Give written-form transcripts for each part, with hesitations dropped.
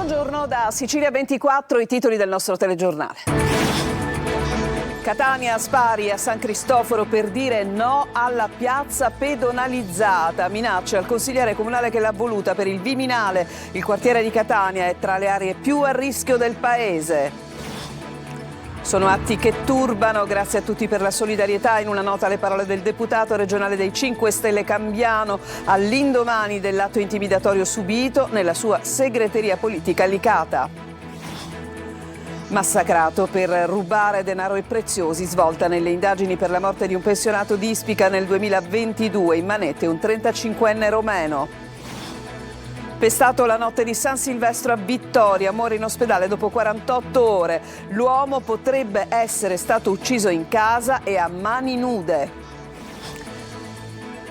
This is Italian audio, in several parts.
Buongiorno da Sicilia 24, i titoli del nostro telegiornale. Catania spari a San Cristoforo per dire no alla piazza pedonalizzata. Minacce al consigliere comunale che l'ha voluta per il Viminale. Il quartiere di Catania è tra le aree più a rischio del paese. Sono atti che turbano, grazie a tutti per la solidarietà. In una nota le parole del deputato regionale dei 5 Stelle Cambiano all'indomani dell'atto intimidatorio subito nella sua segreteria politica a Licata. Massacrato per rubare denaro e preziosi, svolta nelle indagini per la morte di un pensionato di Ispica nel 2022, in manette un 35enne romeno. Pestato la notte di San Silvestro a Vittoria, muore in ospedale dopo 48 ore. L'uomo potrebbe essere stato ucciso in casa e a mani nude.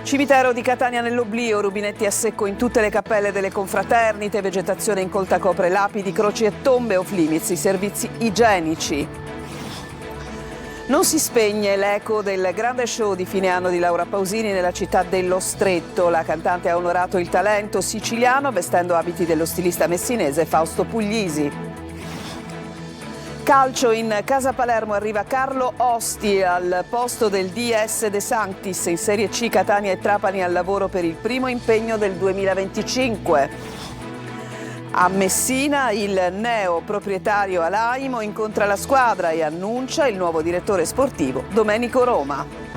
Cimitero di Catania nell'oblio, rubinetti a secco in tutte le cappelle delle confraternite, vegetazione incolta copre lapidi, croci e tombe, off limits i servizi igienici. Non si spegne l'eco del grande show di fine anno di Laura Pausini nella città dello Stretto. La cantante ha onorato il talento siciliano vestendo abiti dello stilista messinese Fausto Puglisi. Calcio, in Casa Palermo arriva Carlo Osti al posto del DS De Sanctis. In Serie C Catania e Trapani al lavoro per il primo impegno del 2025. A Messina il neo proprietario Alaimo incontra la squadra e annuncia il nuovo direttore sportivo Domenico Roma.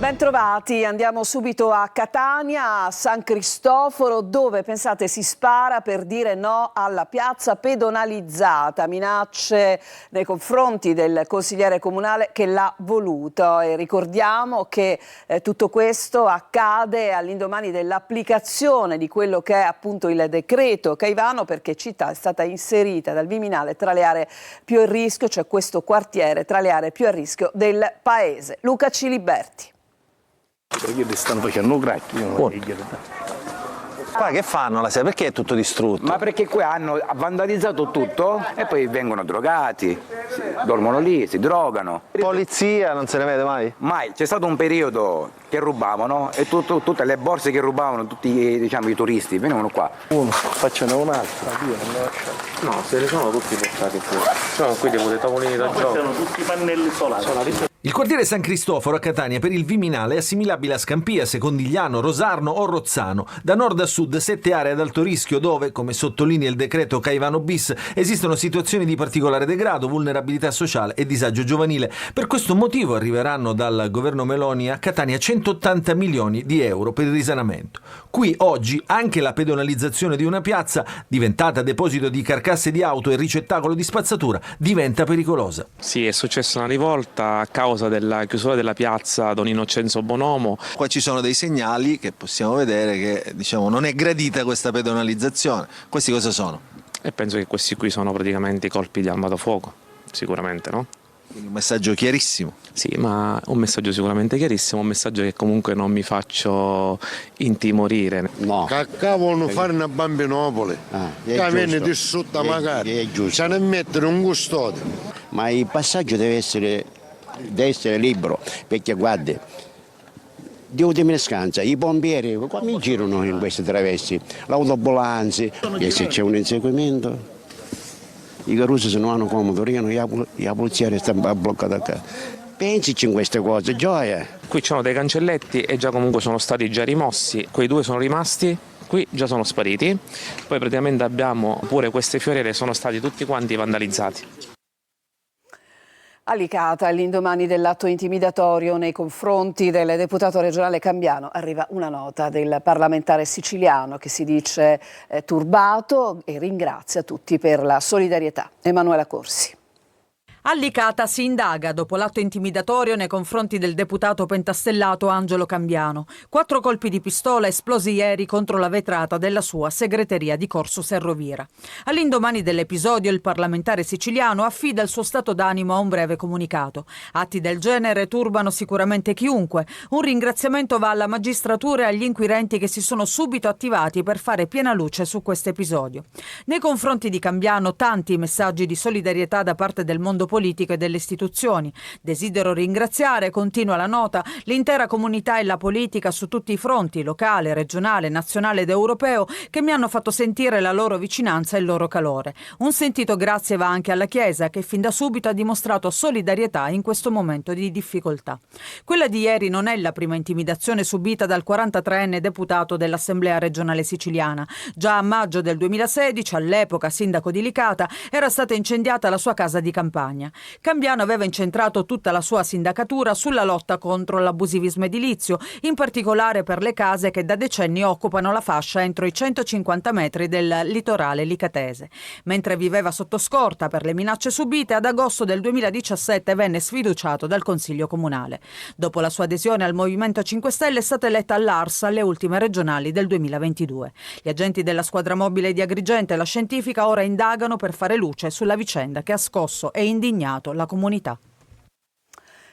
Bentrovati, andiamo subito a Catania, a San Cristoforo, dove pensate si spara per dire no alla piazza pedonalizzata, minacce nei confronti del consigliere comunale che l'ha voluto. E ricordiamo che tutto questo accade all'indomani dell'applicazione di quello che è appunto il decreto Caivano, perché città è stata inserita dal Viminale tra le aree più a rischio, cioè questo quartiere tra le aree più a rischio del paese. Luca Ciliberti. Perché ti stanno facendo un crack, io non lo dico. Qua che fanno la sera? Perché è tutto distrutto? Ma perché qui hanno vandalizzato tutto e poi vengono drogati, dormono lì, si drogano. Polizia non se ne vede mai? Mai, c'è stato un periodo che rubavano e tutte le borse che rubavano tutti i turisti venivano qua. Uno, facciano un'altra, due, non lo lasciamo. No, se ne sono tutti portati qui. Sono qui dei tavolini da gioco. Sono tutti pannelli solari. Il quartiere San Cristoforo a Catania per il Viminale è assimilabile a Scampia, Secondigliano, Rosarno o Rozzano. Da nord a sud 7 aree ad alto rischio dove, come sottolinea il decreto Caivano bis, esistono situazioni di particolare degrado, vulnerabilità sociale e disagio giovanile. Per questo motivo arriveranno dal governo Meloni a Catania 180 milioni di euro per il risanamento. Qui oggi anche la pedonalizzazione di una piazza, diventata deposito di carcasse di auto e ricettacolo di spazzatura, diventa pericolosa. Sì, è successa una rivolta a causa della chiusura della piazza Don Innocenzo Bonomo. Qua ci sono dei segnali che possiamo vedere che non è gradita questa pedonalizzazione. Questi cosa sono? E penso che questi qui sono praticamente i colpi di arma da fuoco, sicuramente, no? Un messaggio chiarissimo. Sì, ma un messaggio sicuramente chiarissimo, un messaggio che comunque non mi faccio intimorire. No. Cacca vogliono fare una bambinopoli, che viene distrutta magari, è giusto. Se ne mettere un custode. Ma il passaggio deve essere libero, perché guardi, di ultima scansa, i pompieri qua mi girano in questi travessi, l'autoambulanza, e se c'è un inseguimento, i carrozzi se non hanno comodo, la polizia resta bloccata qua. Pensici in queste cose, gioia. Qui ci sono dei cancelletti e già comunque sono stati già rimossi, quei due sono rimasti, qui già sono spariti, poi praticamente abbiamo pure queste fioriere, sono stati tutti quanti vandalizzati. A Licata, all'indomani dell'atto intimidatorio nei confronti del deputato regionale Cambiano, arriva una nota del parlamentare siciliano che si dice turbato e ringrazia tutti per la solidarietà. Emanuela Corsi. A Licata si indaga dopo l'atto intimidatorio nei confronti del deputato pentastellato Angelo Cambiano. 4 colpi di pistola esplosi ieri contro la vetrata della sua segreteria di Corso Serrovira. All'indomani dell'episodio il parlamentare siciliano affida il suo stato d'animo a un breve comunicato. Atti del genere turbano sicuramente chiunque. Un ringraziamento va alla magistratura e agli inquirenti che si sono subito attivati per fare piena luce su questo episodio. Nei confronti di Cambiano tanti messaggi di solidarietà da parte del mondo politico e delle istituzioni. Desidero ringraziare, continua la nota, l'intera comunità e la politica su tutti i fronti, locale, regionale, nazionale ed europeo, che mi hanno fatto sentire la loro vicinanza e il loro calore. Un sentito grazie va anche alla Chiesa, che fin da subito ha dimostrato solidarietà in questo momento di difficoltà. Quella di ieri non è la prima intimidazione subita dal 43enne deputato dell'Assemblea regionale siciliana. Già a maggio del 2016, all'epoca sindaco di Licata, era stata incendiata la sua casa di campagna. Cambiano aveva incentrato tutta la sua sindacatura sulla lotta contro l'abusivismo edilizio, in particolare per le case che da decenni occupano la fascia entro i 150 metri del litorale licatese. Mentre viveva sotto scorta per le minacce subite, ad agosto del 2017 venne sfiduciato dal Consiglio Comunale. Dopo la sua adesione al Movimento 5 Stelle è stata eletta all'Ars alle ultime regionali del 2022. Gli agenti della squadra mobile di Agrigento e la scientifica ora indagano per fare luce sulla vicenda che ha scosso e indignato la comunità.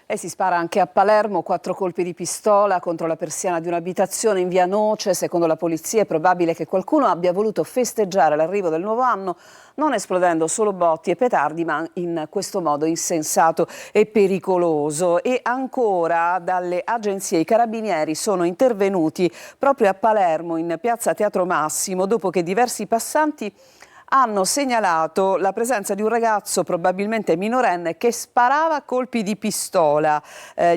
E si spara anche a Palermo, 4 colpi di pistola contro la persiana di un'abitazione in via Noce. Secondo la polizia è probabile che qualcuno abbia voluto festeggiare l'arrivo del nuovo anno non esplodendo solo botti e petardi, ma in questo modo insensato e pericoloso. E ancora dalle agenzie i carabinieri sono intervenuti proprio a Palermo in piazza Teatro Massimo dopo che diversi passanti hanno segnalato la presenza di un ragazzo probabilmente minorenne che sparava colpi di pistola.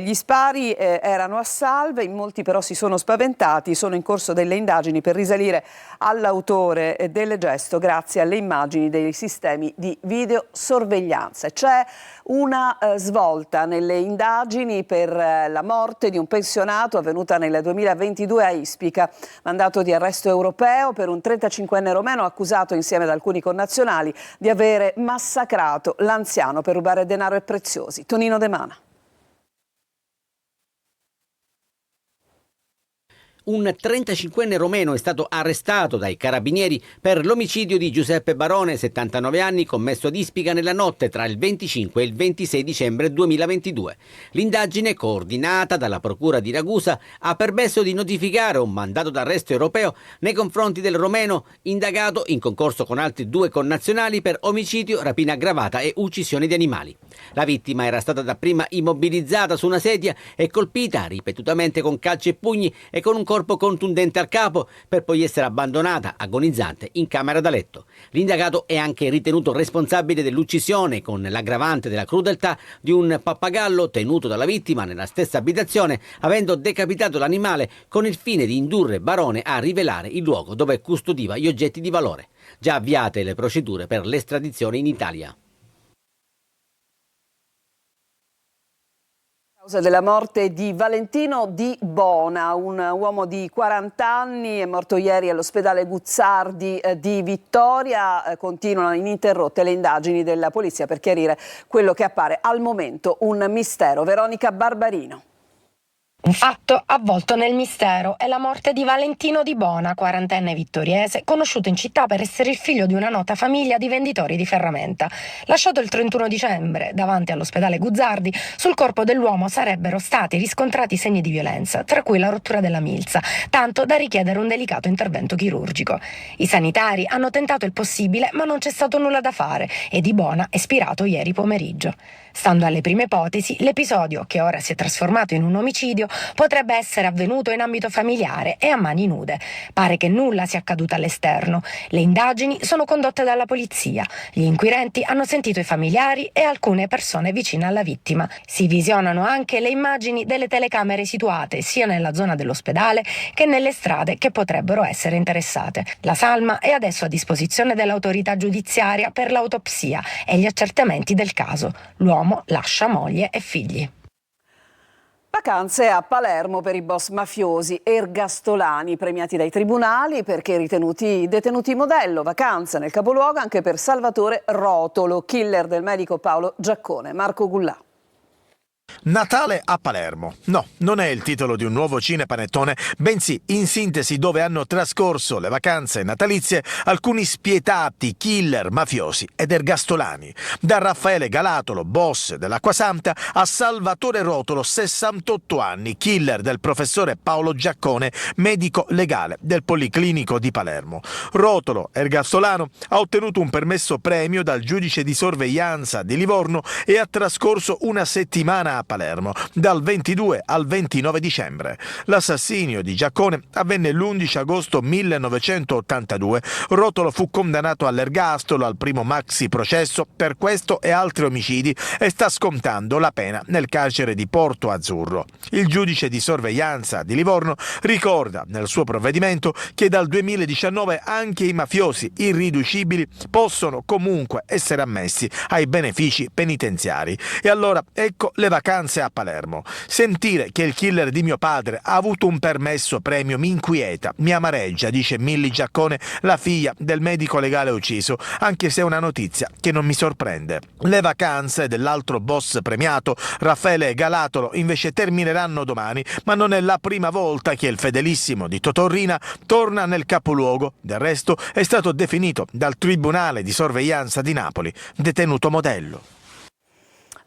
Gli spari erano a salve, in molti però si sono spaventati. Sono in corso delle indagini per risalire all'autore del gesto grazie alle immagini dei sistemi di videosorveglianza. C'è una svolta nelle indagini per la morte di un pensionato avvenuta nel 2022 a Ispica. Mandato di arresto europeo per un 35enne romeno accusato insieme ad alcuni connazionali di avere massacrato l'anziano per rubare denaro e preziosi. Tonino De Mana. Un 35enne romeno è stato arrestato dai carabinieri per l'omicidio di Giuseppe Barone, 79 anni, commesso ad Ispica nella notte tra il 25 e il 26 dicembre 2022. L'indagine, coordinata dalla Procura di Ragusa, ha permesso di notificare un mandato d'arresto europeo nei confronti del romeno, indagato in concorso con altri 2 connazionali per omicidio, rapina aggravata e uccisione di animali. La vittima era stata dapprima immobilizzata su una sedia e colpita ripetutamente con calci e pugni e con un corpo contundente al capo, per poi essere abbandonata agonizzante in camera da letto. L'indagato è anche ritenuto responsabile dell'uccisione con l'aggravante della crudeltà di un pappagallo tenuto dalla vittima nella stessa abitazione, avendo decapitato l'animale con il fine di indurre Barone a rivelare il luogo dove custodiva gli oggetti di valore. Già avviate le procedure per l'estradizione in Italia. Causa della morte di Valentino Di Bona, un uomo di 40 anni, è morto ieri all'ospedale Guzzardi di Vittoria. Continuano ininterrotte le indagini della polizia per chiarire quello che appare al momento un mistero. Veronica Barbarino. Un fatto avvolto nel mistero è la morte di Valentino Di Bona, 40enne vittoriese, conosciuto in città per essere il figlio di una nota famiglia di venditori di ferramenta. Lasciato il 31 dicembre davanti all'ospedale Guzzardi, sul corpo dell'uomo sarebbero stati riscontrati segni di violenza, tra cui la rottura della milza, tanto da richiedere un delicato intervento chirurgico. I sanitari hanno tentato il possibile, ma non c'è stato nulla da fare e Di Bona è spirato ieri pomeriggio. Stando alle prime ipotesi, l'episodio, che ora si è trasformato in un omicidio, potrebbe essere avvenuto in ambito familiare e a mani nude. Pare che nulla sia accaduto all'esterno. Le indagini sono condotte dalla polizia. Gli inquirenti hanno sentito i familiari e alcune persone vicine alla vittima. Si visionano anche le immagini delle telecamere situate sia nella zona dell'ospedale che nelle strade che potrebbero essere interessate. La salma è adesso a disposizione dell'autorità giudiziaria per l'autopsia e gli accertamenti del caso. L'uomo lascia moglie e figli. Vacanze a Palermo per i boss mafiosi ergastolani premiati dai tribunali perché ritenuti detenuti modello. Vacanze nel capoluogo anche per Salvatore Rotolo, killer del medico Paolo Giaccone. Marco Gullà. Natale a Palermo. No, non è il titolo di un nuovo cinepanettone, bensì in sintesi dove hanno trascorso le vacanze natalizie alcuni spietati killer mafiosi ed ergastolani. Da Raffaele Galatolo, boss dell'Acquasanta, a Salvatore Rotolo, 68 anni, killer del professore Paolo Giaccone, medico legale del Policlinico di Palermo. Rotolo, ergastolano, ha ottenuto un permesso premio dal giudice di sorveglianza di Livorno e ha trascorso una settimana a Palermo, dal 22 al 29 dicembre. L'assassinio di Giaccone avvenne l'11 agosto 1982. Rotolo fu condannato all'ergastolo al primo maxi processo per questo e altri omicidi e sta scontando la pena nel carcere di Porto Azzurro. Il giudice di sorveglianza di Livorno ricorda nel suo provvedimento che dal 2019 anche i mafiosi irriducibili possono comunque essere ammessi ai benefici penitenziari. E allora ecco le vacanze a Palermo. Sentire che il killer di mio padre ha avuto un permesso premio mi inquieta, mi amareggia, dice Milly Giaccone, la figlia del medico legale ucciso, anche se è una notizia che non mi sorprende. Le vacanze dell'altro boss premiato, Raffaele Galatolo, invece termineranno domani, ma non è la prima volta che il fedelissimo di Totò Riina torna nel capoluogo. Del resto è stato definito dal Tribunale di sorveglianza di Napoli detenuto modello.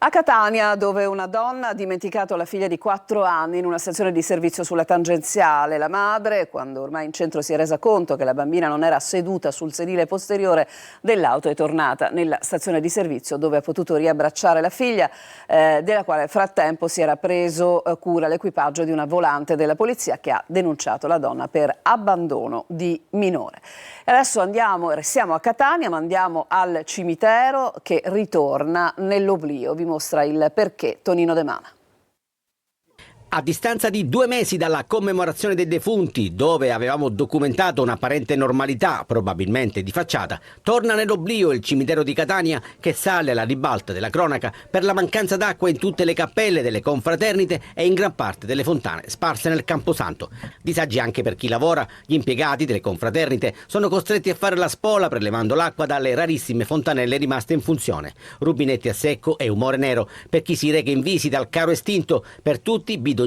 A Catania, dove una donna ha dimenticato la figlia di 4 anni in una stazione di servizio sulla tangenziale. La madre, quando ormai in centro si è resa conto che la bambina non era seduta sul sedile posteriore dell'auto, è tornata nella stazione di servizio dove ha potuto riabbracciare la figlia, della quale nel frattempo si era preso cura l'equipaggio di una volante della polizia che ha denunciato la donna per abbandono di minore. E adesso restiamo a Catania, ma andiamo al cimitero che ritorna nell'oblio. Vi mostra il perché Tonino De Mana. A distanza di 2 mesi dalla commemorazione dei defunti, dove avevamo documentato un'apparente normalità, probabilmente di facciata, torna nell'oblio il cimitero di Catania che sale alla ribalta della cronaca per la mancanza d'acqua in tutte le cappelle delle confraternite e in gran parte delle fontane sparse nel Camposanto. Disagi anche per chi lavora, gli impiegati delle confraternite sono costretti a fare la spola prelevando l'acqua dalle rarissime fontanelle rimaste in funzione. Rubinetti a secco e umore nero per chi si reca in visita al caro estinto, per tutti bidoncini,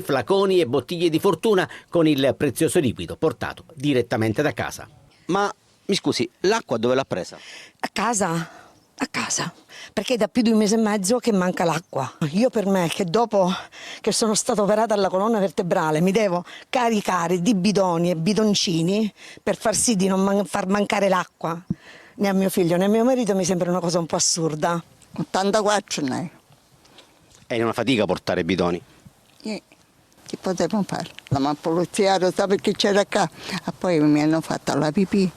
flaconi e bottiglie di fortuna con il prezioso liquido portato direttamente da casa. Ma mi scusi, l'acqua dove l'ha presa? A casa, perché è da più di 1 mese e mezzo che manca l'acqua. Io per me, che dopo che sono stata operata alla colonna vertebrale, mi devo caricare di bidoni e bidoncini per far sì di non far mancare l'acqua, né a mio figlio né a mio marito, mi sembra una cosa un po' assurda. 84 ne. È una fatica portare bidoni. Che potevo fare? La polizia lo sa perché c'era qua. E poi mi hanno fatto la pipì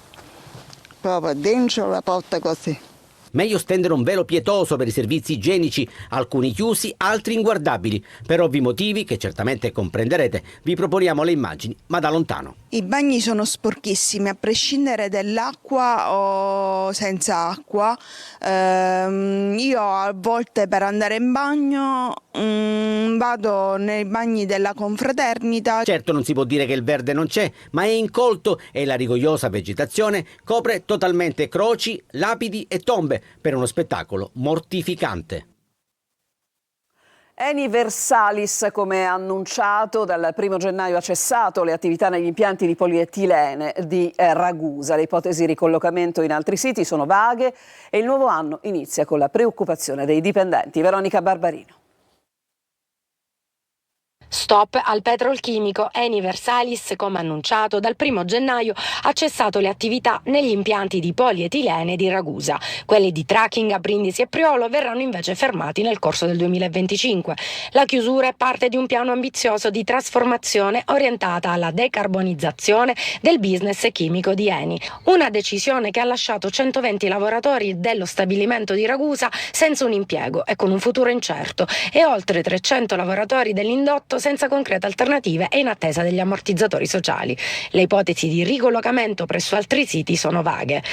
proprio dentro la porta così. Meglio stendere un velo pietoso per i servizi igienici, alcuni chiusi, altri inguardabili. Per ovvi motivi, che certamente comprenderete, vi proponiamo le immagini, ma da lontano. I bagni sono sporchissimi, a prescindere dell'acqua o senza acqua. Io a volte per andare in bagno vado nei bagni della confraternita. Certo non si può dire che il verde non c'è, ma è incolto e la rigogliosa vegetazione copre totalmente croci, lapidi e tombe per uno spettacolo mortificante. Eni Versalis, come annunciato, dal 1 gennaio ha cessato le attività negli impianti di polietilene di Ragusa. Le ipotesi di ricollocamento in altri siti sono vaghe e il nuovo anno inizia con la preoccupazione dei dipendenti. Veronica Barbarino. Stop al petrolchimico. Eni Versalis, come annunciato, dal 1 gennaio ha cessato le attività negli impianti di polietilene di Ragusa. Quelli di Tracking a Brindisi e Priolo verranno invece fermati nel corso del 2025. La chiusura è parte di un piano ambizioso di trasformazione orientata alla decarbonizzazione del business chimico di Eni. Una decisione che ha lasciato 120 lavoratori dello stabilimento di Ragusa senza un impiego e con un futuro incerto, e oltre 300 lavoratori dell'indotto momento senza concrete alternative e in attesa degli ammortizzatori sociali. Le ipotesi di ricollocamento presso altri siti sono vaghe.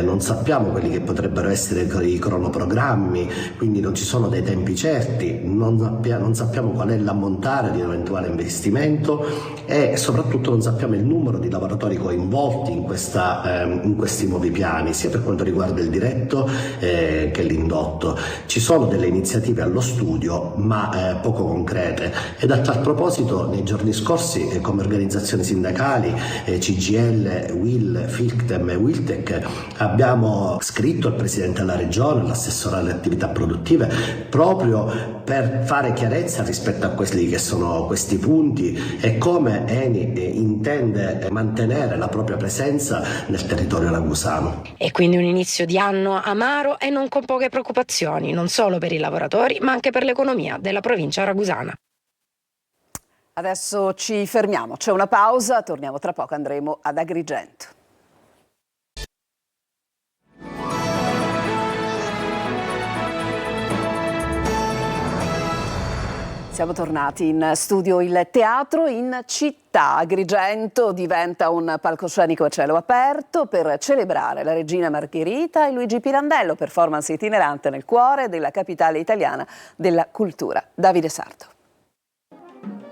Non sappiamo quelli che potrebbero essere i cronoprogrammi, quindi non ci sono dei tempi certi, non sappiamo qual è l'ammontare di un eventuale investimento e soprattutto non sappiamo il numero di lavoratori coinvolti in questi nuovi piani, sia per quanto riguarda il diretto che l'indotto. Ci sono delle iniziative allo studio ma poco concrete, ed a tal proposito nei giorni scorsi come organizzazioni sindacali CGIL, UIL, FILCTEM e WILTEC abbiamo scritto al Presidente della Regione, all'assessore alle attività produttive, proprio per fare chiarezza rispetto a quelli che sono questi punti e come ENI intende mantenere la propria presenza nel territorio ragusano. E quindi un inizio di anno amaro e non con poche preoccupazioni, non solo per i lavoratori ma anche per l'economia della provincia ragusana. Adesso ci fermiamo, c'è una pausa, torniamo tra poco, andremo ad Agrigento. Siamo tornati in studio. Il teatro in città. Agrigento diventa un palcoscenico a cielo aperto per celebrare la regina Margherita e Luigi Pirandello, performance itinerante nel cuore della capitale italiana della cultura. Davide Sardo.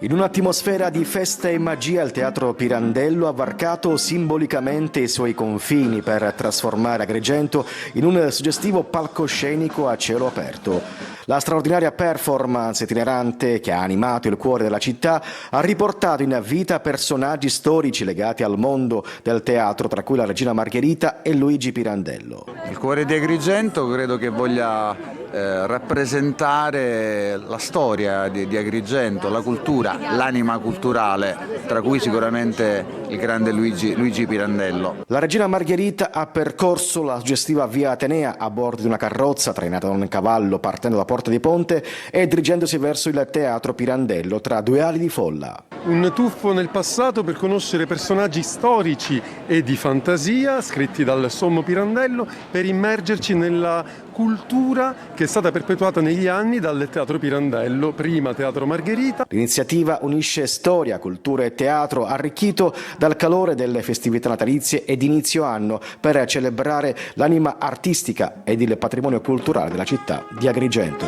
In un'atmosfera di festa e magia il Teatro Pirandello ha varcato simbolicamente i suoi confini per trasformare Agrigento in un suggestivo palcoscenico a cielo aperto. La straordinaria performance itinerante che ha animato il cuore della città ha riportato in vita personaggi storici legati al mondo del teatro, tra cui la regina Margherita e Luigi Pirandello. Il cuore di Agrigento credo che voglia rappresentare la storia di Agrigento, la cultura, l'anima culturale, tra cui sicuramente il grande Luigi Pirandello. La regina Margherita ha percorso la suggestiva via Atenea a bordo di una carrozza trainata da un cavallo partendo da Porta di Ponte e dirigendosi verso il Teatro Pirandello tra due ali di folla. Un tuffo nel passato per conoscere personaggi storici e di fantasia scritti dal sommo Pirandello, per immergerci nella cultura che è stata perpetuata negli anni dal Teatro Pirandello, prima Teatro Margherita. L'iniziativa unisce storia, cultura e teatro, arricchito dal calore delle festività natalizie ed inizio anno, per celebrare l'anima artistica ed il patrimonio culturale della città di Agrigento.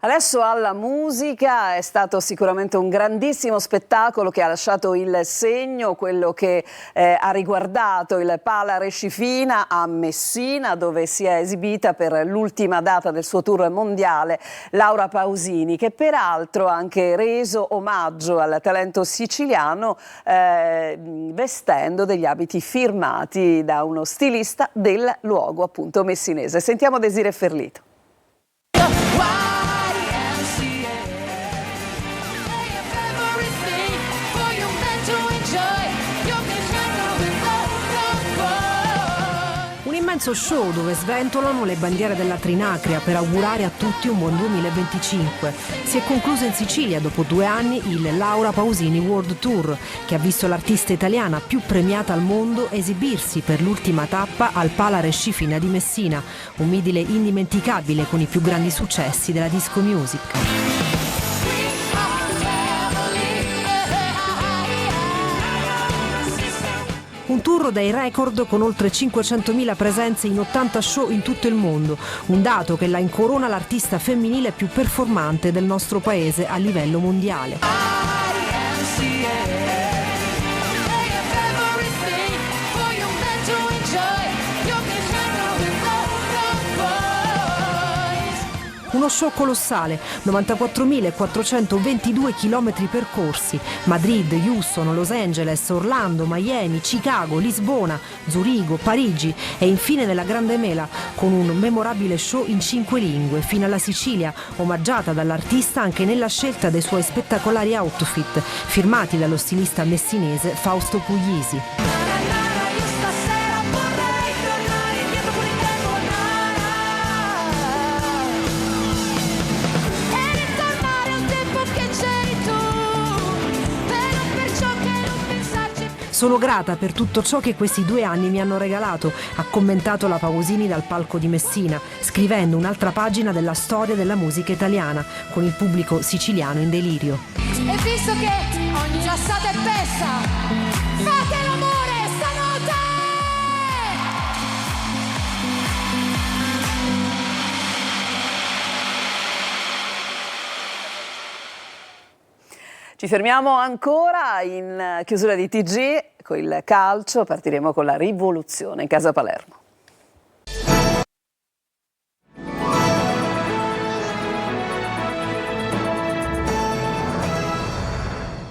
Adesso alla musica. È stato sicuramente un grandissimo spettacolo che ha lasciato il segno, quello che ha riguardato il Pala Rescifina a Messina, dove si è esibita per l'ultima data del suo tour mondiale Laura Pausini, che peraltro ha anche reso omaggio al talento siciliano vestendo degli abiti firmati da uno stilista del luogo appunto messinese. Sentiamo Desiree Ferlito. Un immenso show dove sventolano le bandiere della Trinacria per augurare a tutti un buon 2025. Si è concluso in Sicilia dopo 2 anni il Laura Pausini World Tour, che ha visto l'artista italiana più premiata al mondo esibirsi per l'ultima tappa al Pala Rescifina di Messina, un midile indimenticabile con i più grandi successi della disco music. Un tour dai record con oltre 500.000 presenze in 80 show in tutto il mondo, un dato che la incorona l'artista femminile più performante del nostro paese a livello mondiale. Uno show colossale, 94.422 chilometri percorsi, Madrid, Houston, Los Angeles, Orlando, Miami, Chicago, Lisbona, Zurigo, Parigi e infine nella Grande Mela, con un memorabile show in 5 lingue, fino alla Sicilia, omaggiata dall'artista anche nella scelta dei suoi spettacolari outfit, firmati dallo stilista messinese Fausto Puglisi. Sono grata per tutto ciò che questi 2 anni mi hanno regalato, ha commentato la Pausini dal palco di Messina, scrivendo un'altra pagina della storia della musica italiana, con il pubblico siciliano in delirio. E visto che ogni lassata è pessa, fate l'amore stanotte! Ci fermiamo ancora in chiusura di TG con il calcio, partiremo con la rivoluzione in casa Palermo.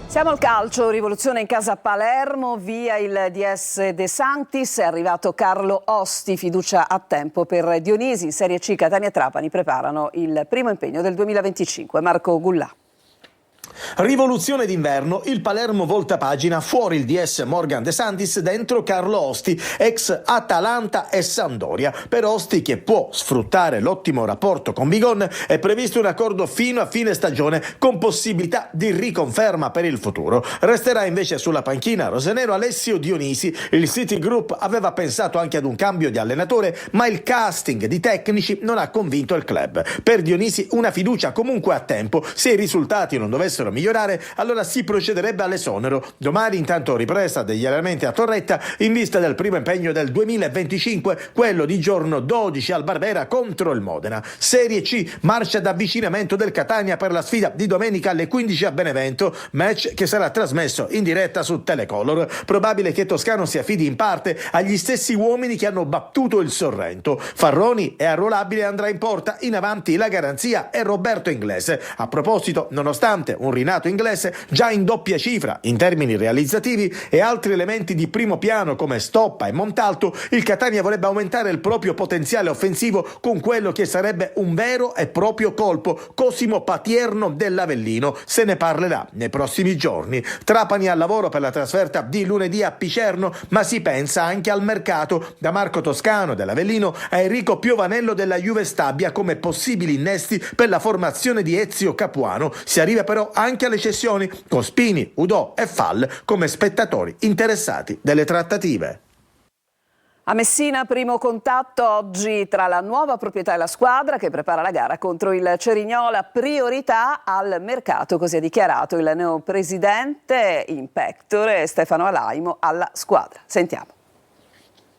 Siamo al calcio, rivoluzione in casa Palermo, via il DS De Sanctis, è arrivato Carlo Osti, fiducia a tempo per Dionisi. In Serie C Catania e Trapani preparano il primo impegno del 2025. Marco Gullà. Rivoluzione d'inverno, il Palermo volta pagina, fuori il DS Morgan De Santis, dentro Carlo Osti, ex Atalanta e Sampdoria. Per Osti, che può sfruttare l'ottimo rapporto con Bigon, è previsto un accordo fino a fine stagione con possibilità di riconferma per il futuro. Resterà invece sulla panchina rosenero Alessio Dionisi. Il City Group aveva pensato anche ad un cambio di allenatore, ma il casting di tecnici non ha convinto il club. Per Dionisi una fiducia comunque a tempo, se i risultati non dovessero migliorare, allora si procederebbe all'esonero. Domani intanto ripresa degli allenamenti a Torretta in vista del primo impegno del 2025, quello di giorno 12 al Barbera contro il Modena. Serie C, marcia d'avvicinamento del Catania per la sfida di domenica alle 15 a Benevento, match che sarà trasmesso in diretta su Telecolor. Probabile che Toscano si affidi in parte agli stessi uomini che hanno battuto il Sorrento. Farroni è arruolabile e andrà in porta, in avanti la garanzia è Roberto Inglese. A proposito, nonostante un rinato Inglese già in doppia cifra in termini realizzativi e altri elementi di primo piano come Stoppa e Montalto, il Catania vorrebbe aumentare il proprio potenziale offensivo con quello che sarebbe un vero e proprio colpo, Cosimo Patierno dell'Avellino. Se ne parlerà nei prossimi giorni. Trapani al lavoro per la trasferta di lunedì a Picerno, ma si pensa anche al mercato. Da Marco Toscano dell'Avellino a Enrico Piovanello della Juve Stabia come possibili innesti per la formazione di Ezio Capuano. Si arriva però anche alle cessioni, con Spini, Udò e Fall come spettatori interessati delle trattative. A Messina primo contatto oggi tra la nuova proprietà e la squadra che prepara la gara contro il Cerignola, priorità al mercato, così ha dichiarato il neopresidente in pectore Stefano Alaimo alla squadra. Sentiamo.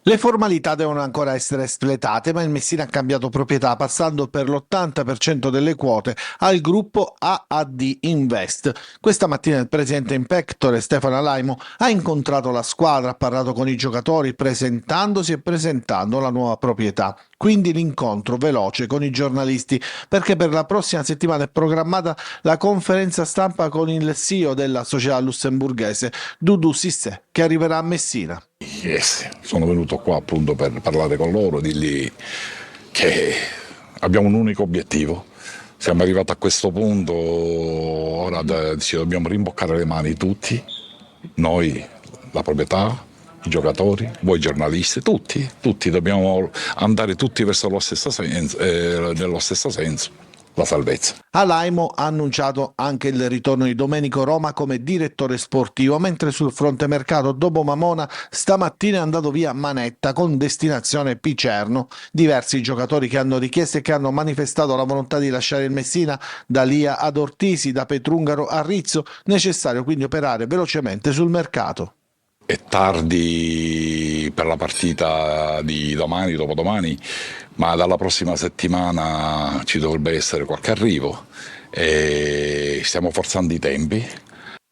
Le formalità devono ancora essere espletate, ma il Messina ha cambiato proprietà passando per l'80% delle quote al gruppo AAD Invest. Questa mattina il presidente in pectore Stefano Alaimo ha incontrato la squadra, ha parlato con i giocatori presentandosi e presentando la nuova proprietà. Quindi l'incontro veloce con i giornalisti, perché per la prossima settimana è programmata la conferenza stampa con il CEO della società lussemburghese Doudou Cissé, che arriverà a Messina. Yes, sono venuto qua appunto per parlare con loro, dirgli che abbiamo un unico obiettivo. Siamo arrivati a questo punto, ora ci dobbiamo rimboccare le mani tutti, noi, la proprietà, i giocatori, voi giornalisti, tutti dobbiamo andare tutti verso lo stesso senso, nello stesso senso. La salvezza. Alaimo ha annunciato anche il ritorno di Domenico Roma come direttore sportivo, mentre sul fronte mercato dopo Mamona stamattina è andato via Manetta con destinazione Picerno. Diversi giocatori che hanno richiesto e che hanno manifestato la volontà di lasciare il Messina, da Lia ad Ortisi, da Petrungaro a Rizzo, necessario quindi operare velocemente sul mercato. È tardi per la partita di domani, dopodomani, ma dalla prossima settimana ci dovrebbe essere qualche arrivo e stiamo forzando i tempi.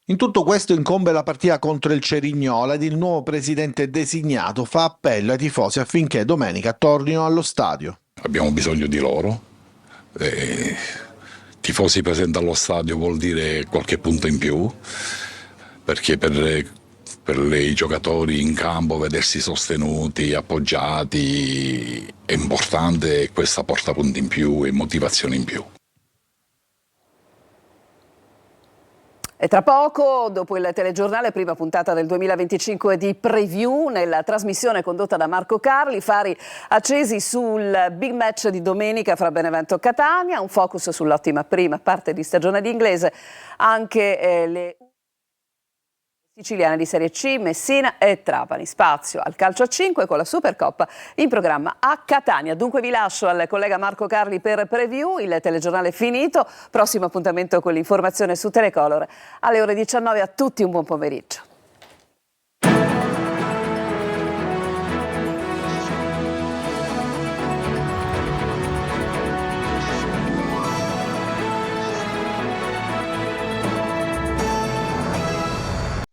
In tutto questo incombe la partita contro il Cerignola ed il nuovo presidente designato fa appello ai tifosi affinché domenica tornino allo stadio. Abbiamo bisogno di loro. Tifosi presenti allo stadio vuol dire qualche punto in più, perché per i giocatori in campo vedersi sostenuti, appoggiati è importante e questa porta punti in più e motivazioni in più. E tra poco, dopo il telegiornale, prima puntata del 2025 di Preview, nella trasmissione condotta da Marco Carli, fari accesi sul big match di domenica fra Benevento e Catania, un focus sull'ottima prima parte di stagione di inglese, anche le siciliane di Serie C, Messina e Trapani. Spazio al calcio a 5 con la Supercoppa in programma a Catania. Dunque vi lascio al collega Marco Carli per Preview, il telegiornale è finito. Prossimo appuntamento con l'informazione su Telecolor alle ore 19. A tutti un buon pomeriggio.